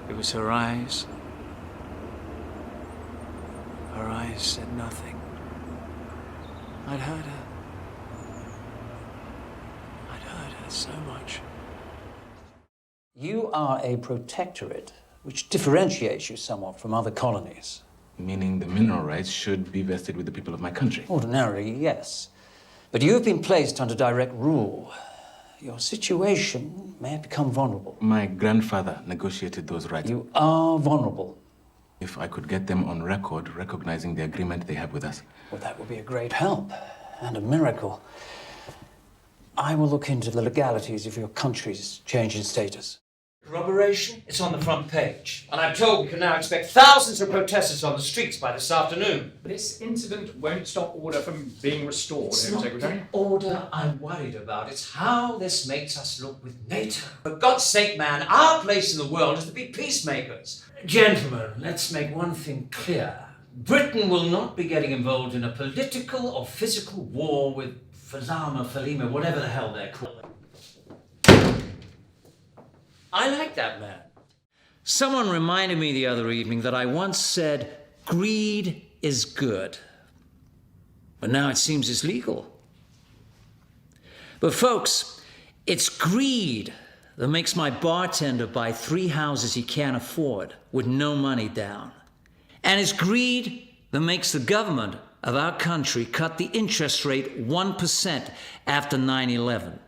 It was her eyes. Her eyes said nothing. I'd heard her. I'd heard her so much. You are a protectorate, which differentiates you somewhat from other colonies. Meaning the mineral rights should be vested with the people of my country. Ordinarily, yes. But you have been placed under direct rule. Your situation may have become vulnerable. My grandfather negotiated those rights. You are vulnerable. If I could get them on record, recognizing the agreement they have with us. Well, that would be a great help and a miracle. I will look into the legalities of your country's change in status. Corroboration? It's on the front page. And I'm told we can now expect thousands of protesters on the streets by this afternoon. But this incident won't stop order from being restored, It's Home not Secretary. the order I'm worried about. It's how this makes us look with NATO. For God's sake, man, our place in the world is to be peacemakers. Gentlemen, let's make one thing clear. Britain will not be getting involved in a political or physical war with Falima, whatever the hell they're called. I like that man. Someone reminded me the other evening that I once said, greed is good. But now it seems it's legal. But folks, it's greed that makes my bartender buy 3 houses he can't afford with no money down. And it's greed that makes the government of our country cut the interest rate 1% after 9/11.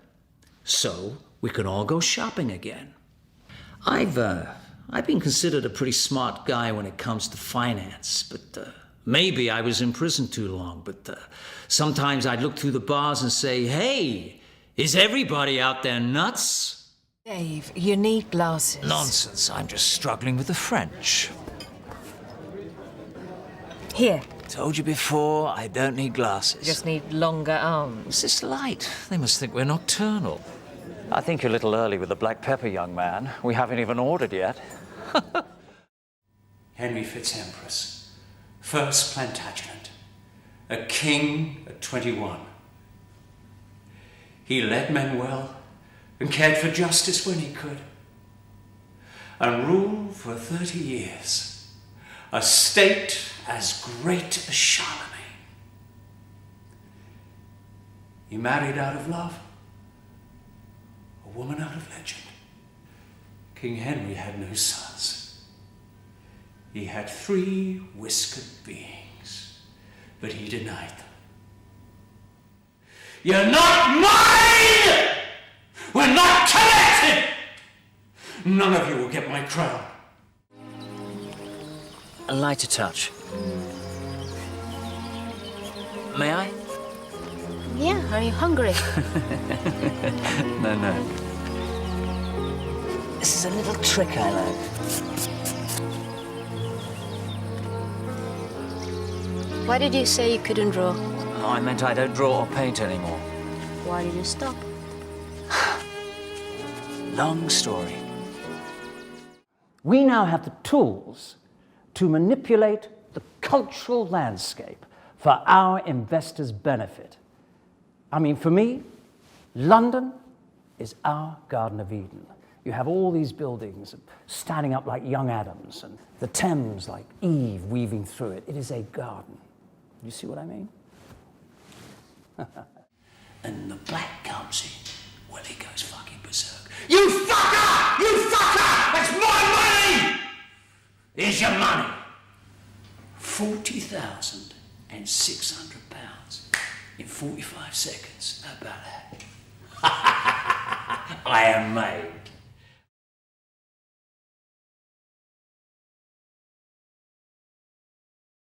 So we can all go shopping again. I've been considered a pretty smart guy when it comes to finance, but maybe I was in prison too long. But sometimes I'd look through the bars and say, hey, is everybody out there nuts? Dave, you need glasses. Nonsense, I'm just struggling with the French. Here, Told you before, I don't need glasses. just need longer arms. What's this light? They must think we're nocturnal. I think you're a little early with the black pepper, young man. We haven't even ordered yet. Henry Fitz-Empress, first Plantagenet, a king at 21. He led men well and cared for justice when he could, and ruled for 30 years, a state as great as Charlemagne. He married out of love, a woman out of legend. King Henry had no sons. He had 3 whiskered beings, but he denied them. You're not mine! We're not connected! None of you will get my crown. A lighter touch. May I? Yeah, are you hungry? No. This is a little trick I learned. Why did you say you couldn't draw? Oh, I meant I don't draw or paint anymore. Why did you stop? Long story. We now have the tools to manipulate the cultural landscape for our investors' benefit. I mean, for me, London is our Garden of Eden. You have all these buildings standing up like young Adams, and the Thames like Eve weaving through it. It is a garden. You see what I mean? And the black comes in, well, he goes fucking berserk. You fucker! You fucker! That's my money! Here's your money. £40,600 in 45 seconds. How about that? I am made.